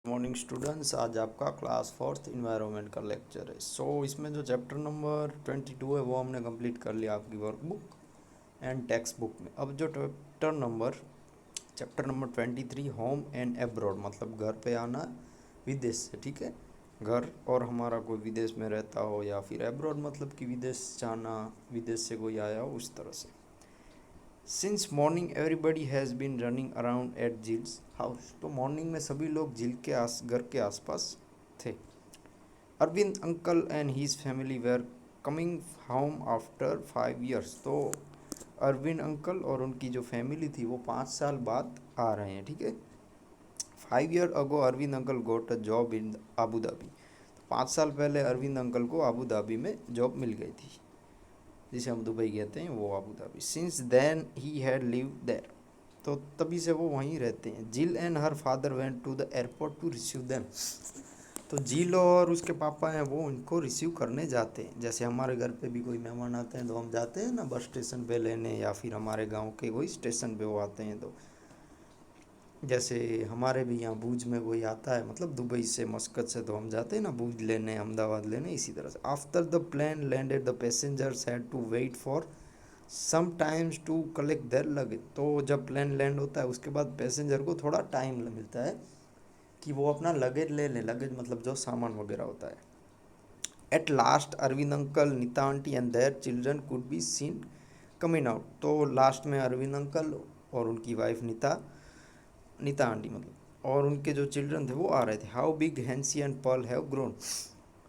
Morning students, आज आपका class fourth environment का लेक्चर है। इसमें जो चैप्टर नंबर 22 है वो हमने कंप्लीट कर लिया आपकी वर्कबुक एंड टेक्स्ट बुक में। अब जो chapter number 23 home and abroad, मतलब घर पे आना विदेश से, ठीक है। घर और हमारा कोई विदेश में रहता हो, या फिर एब्रॉड मतलब कि विदेश जाना, विदेश से कोई आया हो, उस तरह से। Since morning everybody has been running around at Jheel's house, तो मॉर्निंग में सभी लोग झील के घर के आसपास थे। Arvind uncle and his family were coming home after 5 years, तो अरविंद अंकल और उनकी जो फैमिली थी वो 5 साल बाद आ रहे हैं, ठीक है। 5 years ago Arvind uncle got a job in Abu Dhabi, तो 5 साल पहले अरविंद अंकल को आबू धाबी में जॉब मिल गई थी, जिसे हम दुबई कहते हैं, वो Abu Dhabi. Since then he had live there, तो तभी से वो वहीं रहते हैं। Jill and her father went to the airport to receive them, तो जिल और उसके पापा हैं वो उनको रिसीव करने जाते हैं। जैसे हमारे घर पे भी कोई मेहमान आते हैं तो हम जाते हैं ना बस स्टेशन पे लेने, या फिर हमारे गांव के कोई स्टेशन पे वो आते हैं, तो जैसे हमारे भी यहाँ भूज में कोई आता है, मतलब दुबई से मस्कत से, तो हम जाते हैं ना भूज लेने, अहमदाबाद लेने, इसी तरह से। After the plane landed the passengers had to wait for sometimes to collect their luggage, तो जब प्लेन लैंड होता है उसके बाद पैसेंजर को थोड़ा टाइम मिलता है कि वो अपना लगेज ले लें। लगेज मतलब जो सामान वगैरह होता है। At last Arvind uncle, Nita aunty and their children could be seen coming out, तो लास्ट में अरविंद अंकल और उनकी वाइफ नीता आंटी मतलब, और उनके जो चिल्ड्रन थे वो आ रहे थे। How big Hansi and pearl have grown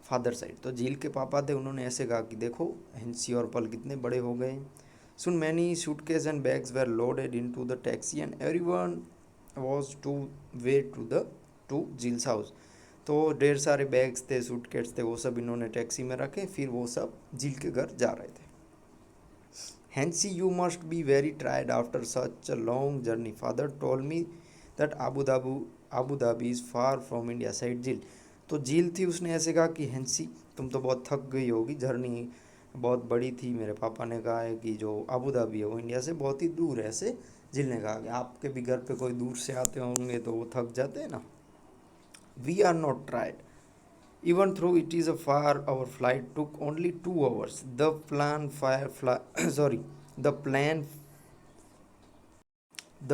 father side, तो झील के पापा थे, उन्होंने ऐसे कहा कि देखो हैंसी और पल कितने बड़े हो गए। Soon many suitcases and bags were loaded into the taxi and everyone was to way to Jill's house, तो ढेर सारे बैग्स थे, सूटकेस थे, वो सब इन्होंने टैक्सी में रखे, फिर वो सब झील के घर जा रहे थे। Hansi, you must be very tired after such a long journey, father told me that Abu Dhabi is far from India side झील, तो झील थी, उसने ऐसे कहा कि हैंसी तुम तो बहुत थक गई होगी, जर्नी बहुत बड़ी थी। मेरे पापा ने कहा है कि जो आबू धाबी है वो इंडिया से बहुत ही दूर है। ऐसे झील ने कहा कि आपके भी घर पे कोई दूर से आते होंगे तो वो थक जाते हैं ना। We are not tired even though it is a far, our flight took only 2 hours, the plan fire fly sorry the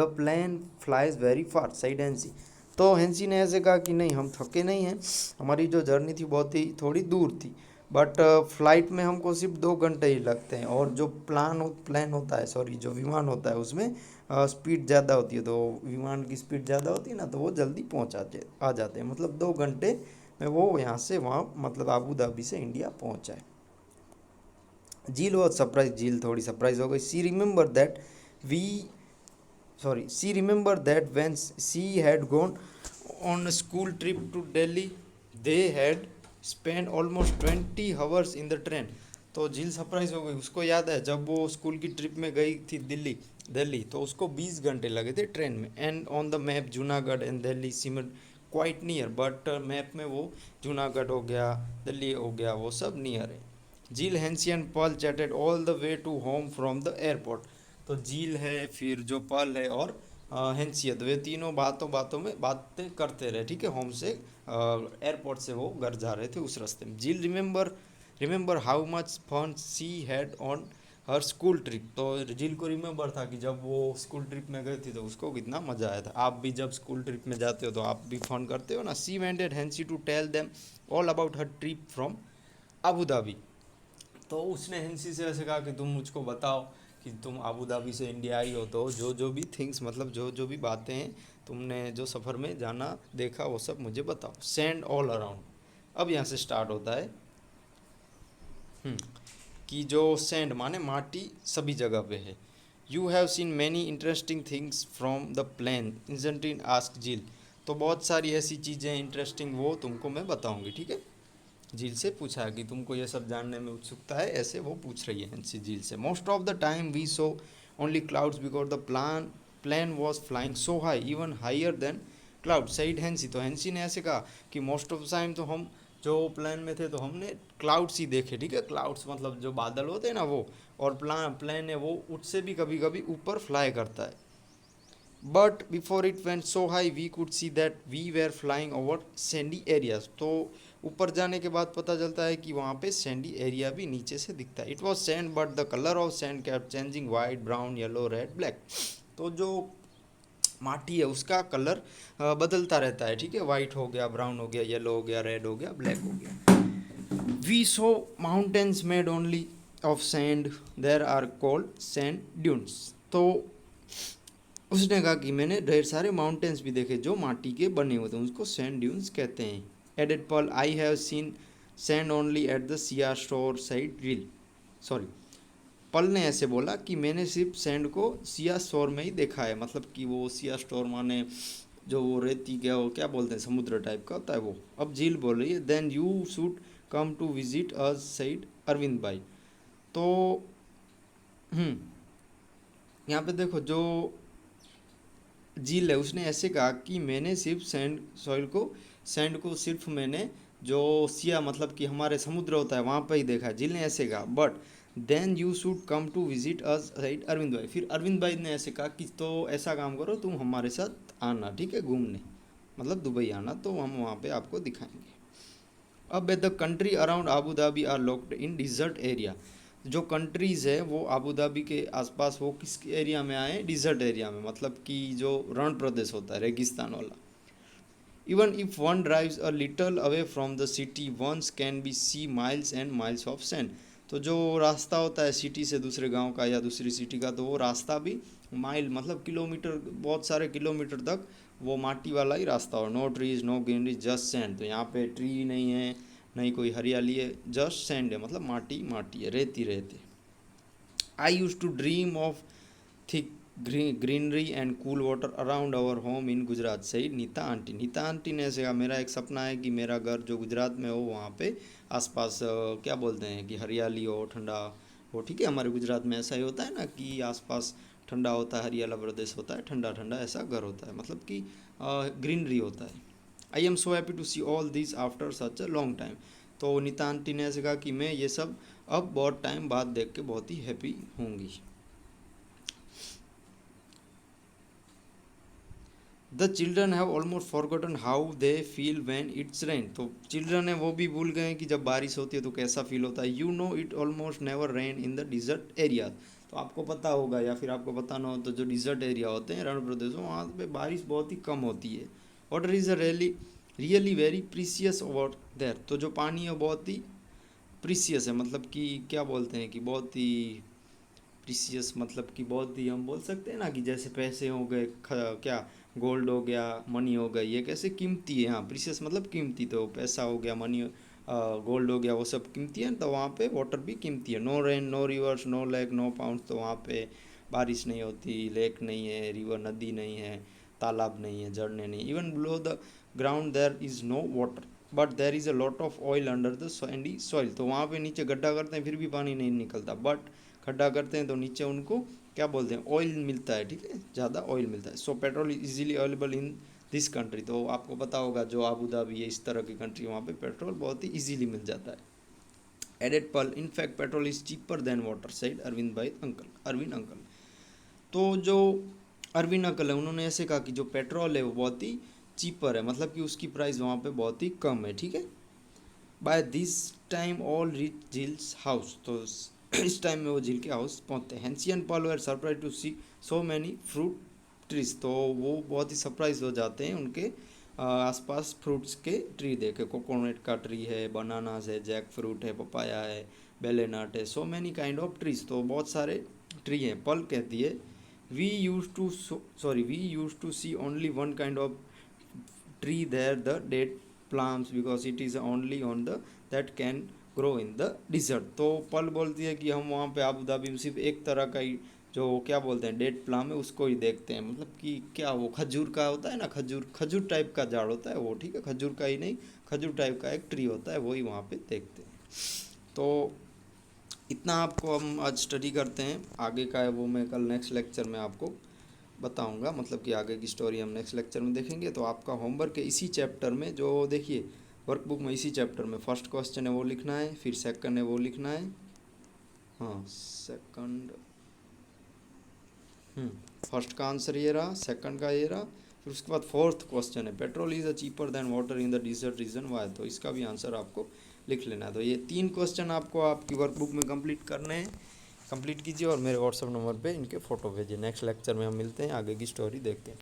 plane flies very far said Hansi, तो हैंसी ने ऐसे कहा कि नहीं हम थके नहीं हैं, हमारी जो जर्नी थी बहुत ही थोड़ी दूर थी, बट फ्लाइट में हमको सिर्फ 2 घंटे ही लगते हैं, और जो प्लान होता है, सॉरी जो विमान होता है उसमें स्पीड ज़्यादा होती है, तो विमान की स्पीड ज़्यादा होती है ना, तो वो जल्दी आ जाते हैं, मतलब 2 घंटे में वो यहाँ से वहाँ, मतलब आबू धाबी से इंडिया पहुँच जाए। झील वॉज सरप्राइज, झील थोड़ी सरप्राइज हो गई। We she remembered that when she had gone on a school trip to Delhi, they had spent almost 20 hours in the train, तो झील सरप्राइज हो गई, उसको याद है जब वो स्कूल की ट्रिप में गई थी दिल्ली, तो उसको 20 घंटे लगे थे ट्रेन में। And on the map Junagadh and Delhi seemed quite near, but map में वो जूनागढ़ हो गया, दिल्ली हो गया, वो सब नियर है। Jill, Hansi and Paul chatted all the way to home from the airport, तो झील है, फिर जो पल है और हैंसियत, वे तीनों बातों में बातें करते रहे, ठीक है। होम से एयरपोर्ट से वो घर जा रहे थे उस रास्ते में। Jill remember how much fun she had on her school trip, तो झील को रिमेंबर था कि जब वो स्कूल ट्रिप में गई थी तो उसको कितना मज़ा आया था। आप भी जब स्कूल ट्रिप में जाते हो तो आप भी फन करते हो ना। She wanted Hansi to tell them all about her trip from Abu Dhabi, तो उसने हैंसी से ऐसे कहा कि तुम मुझको बताओ कि तुम आबू धाबी से इंडिया आई हो, तो जो जो भी थिंग्स, मतलब जो जो भी बातें हैं तुमने जो सफ़र में जाना देखा वो सब मुझे बताओ। सेंड ऑल अराउंड, अब यहाँ से स्टार्ट होता है कि जो सेंड माने माटी सभी जगह पे है। You have seen many interesting things from the plane इंजेंटिन आस्क झील, तो बहुत सारी ऐसी चीज़ें इंटरेस्टिंग वो तुमको मैं बताऊंगी, ठीक है। झील से पूछा कि तुमको ये सब जानने में उत्सुकता है, ऐसे वो पूछ रही है हैंसी झील से। Most of the time we saw only clouds because the plane was flying so high, even higher than cloud said Hansi, तो हैंसी ने ऐसे कहा कि मोस्ट ऑफ द टाइम तो हम जो प्लेन में थे तो हमने क्लाउड्स ही देखे, ठीक है। क्लाउड्स मतलब जो बादल होते हैं ना वो, और प्लेन है वो उससे भी कभी कभी ऊपर फ्लाई करता है। But before it went so high we could see that we were flying over sandy areas. तो ऊपर जाने के बाद पता चलता है कि वहाँ पे सैंडी एरिया भी नीचे से दिखता है। It was sand but the colour of sand kept changing, white, brown, yellow, red, black. तो जो माटी है उसका कलर बदलता रहता है, ठीक है। वाइट हो गया, ब्राउन हो गया, येलो हो गया, रेड हो गया, ब्लैक हो गया। We saw mountains made only of sand, there are called sand dunes. तो उसने कहा कि मैंने ढेर सारे माउंटेन्स भी देखे जो माटी के बने हुए थे, उसको सैंड ड्यून्स कहते हैं। Added Paul, I have seen sand only at the sea shore said reel. Sorry, पल ने ऐसे बोला कि मैंने सिर्फ सैंड को सिया शोर में ही देखा है, मतलब कि वो सिया शोर माने जो वो रेती क्या, वो क्या बोलते हैं, समुद्र टाइप का होता है वो। अब झील बोल रही है, then you should come to visit us said Arvind bhai. तो यहाँ पे देखो जो झील है उसने ऐसे कहा कि मैंने सिर्फ सैंड को सिर्फ मैंने जो सिया मतलब कि हमारे समुद्र होता है वहाँ पर ही देखा है। झील ने ऐसे कहा, but then you should come to visit us right Arvind bhai. फिर अरविंद भाई ने ऐसे कहा कि तो ऐसा काम करो, तुम हमारे साथ आना, ठीक है, घूमने, मतलब दुबई आना, तो हम वहाँ पे आपको दिखाएंगे। अब the country around Abu Dhabi are locked in desert area. जो कंट्रीज़ है वो आबू धाबी के आसपास वो किस एरिया में आए, डिजर्ट एरिया में, मतलब कि जो रण प्रदेश होता है, रेगिस्तान वाला। Even if one drives a little away from the city once can be see miles and miles of sand. तो जो रास्ता होता है सिटी से दूसरे गांव का या दूसरी सिटी का, तो वो रास्ता भी माइल मतलब किलोमीटर, बहुत सारे किलोमीटर तक वो माटी वाला ही रास्ता हो। No trees, no greenery, just sand. तो यहाँ पे ट्री नहीं है, नहीं कोई हरियाली है, जस्ट सैंड है, मतलब माटी माटी है, रेती रेती। I use to dream of thick greenery and cool water around our home in Gujarat, सही नीता आंटी। नीता आंटी ने ऐसे कहा, मेरा एक सपना है कि मेरा घर जो गुजरात में हो वहाँ पे आसपास क्या बोलते हैं कि हरियाली हो, ठंडा हो, ठीक है। हमारे गुजरात में ऐसा ही होता है ना कि आसपास ठंडा होता है, हरियाला प्रदेश होता है, ठंडा ठंडा ऐसा घर होता है, मतलब कि ग्रीनरी होता है। I am so happy to see all this after such a long time. तो नीता आंटी ने ऐसे कहा कि मैं ये सब अब बहुत टाइम बाद देख के बहुत ही हैप्पी होंगी। The children have almost forgotten how they feel when it's rain. तो चिल्ड्रन है वो भी भूल गए कि जब बारिश होती है तो कैसा फील होता है। You know it almost never rain in the dessert area. तो आपको पता होगा या फिर आपको पता ना हो तो जो डिजर्ट एरिया होते हैं, रण प्रदेशों, वहाँ पे बारिश बहुत ही कम होती है। Water is a really very precious water there. तो जो पानी है बहुत ही प्रीसियस है, मतलब कि क्या बोलते हैं कि बहुत ही प्रीसियस, मतलब कि बहुत ही, हम बोल सकते हैं ना कि जैसे पैसे हो गए, क्या गोल्ड हो गया, मनी हो गई, ये कैसे कीमती है। हाँ, प्रीसियस मतलब कीमती। तो पैसा हो गया, मनी, गोल्ड हो गया, वो सब कीमती है। तो वहाँ पे वाटर भी कीमती है। No rain, no rivers, no lake, no ponds. तो वहाँ पे बारिश नहीं होती, लेक नहीं है, रिवर नदी नहीं है, तालाब नहीं है, झरने नहीं। Even below the ground there is no water but there is a lot of oil under the sandy soil. तो वहाँ पे नीचे गड्ढा करते हैं फिर भी पानी नहीं निकलता, बट खड्डा करते हैं तो नीचे उनको क्या बोलते हैं, ऑयल मिलता है, ठीक है, ज़्यादा ऑयल मिलता है। So petrol easily available in this country. तो आपको पता होगा जो आबू धाबी है, इस तरह की कंट्री, वहाँ पे पेट्रोल बहुत ही इजीली मिल जाता है। Added Pal, in fact petrol is cheaper than water, said Arvind bhai uncle, Arvind uncle. तो जो अरविंद अंकल है उन्होंने ऐसे कहा कि जो पेट्रोल है वो बहुत ही चीपर है, मतलब कि उसकी प्राइस वहाँ पे बहुत ही कम है, ठीक है। By this time all reach Jheel's house. तो इस टाइम में वो झील के हाउस पहुंचते हैं। हेंसियन पॉल were surprise to see so many fruit trees. तो वो बहुत ही सरप्राइज हो जाते हैं उनके आसपास फ्रूट्स के ट्री देखे। कोकोनट का ट्री है, बनानास है, जैक फ्रूट है, पपाया है, बेलेनट है, so many kind of trees. तो बहुत सारे ट्री हैं। पल कहती है, we use to see only one kind of tree there, the date plums, because it is only on the that can grow in the desert। तो पल बोलती है कि हम वहाँ पे आबू धाबी में सिर्फ एक तरह का ही जो क्या बोलते हैं डेट प्लाम है उसको ही देखते हैं, मतलब कि क्या वो खजूर का होता है ना, खजूर खजूर टाइप का झाड़ होता है वो, ठीक है, खजूर का ही नहीं, खजूर टाइप का एक ट्री होता है, वही वहाँ पे देखते हैं। तो इतना आपको हम आज स्टडी करते हैं, आगे का है वो मैं कल नेक्स्ट लेक्चर में आपको बताऊंगा, मतलब कि आगे की स्टोरी हम नेक्स्ट लेक्चर में देखेंगे। तो आपका होमवर्क है इसी चैप्टर में, जो देखिए वर्कबुक में इसी चैप्टर में फर्स्ट क्वेश्चन है वो लिखना है, फिर सेकंड है वो लिखना है, हाँ सेकंड, फर्स्ट का आंसर ये रहा, सेकंड का ये रहा। फिर उसके बाद फोर्थ क्वेश्चन है, petrol is a cheaper than water in the desert region why, तो इसका भी आंसर आपको लिख लेना है। तो ये 3 क्वेश्चन आपको आपकी वर्कबुक में कंप्लीट करने हैं। कंप्लीट कीजिए और मेरे व्हाट्सएप नंबर पे इनके फ़ोटो भेजिए। नेक्स्ट लेक्चर में हम मिलते हैं, आगे की स्टोरी देखते हैं।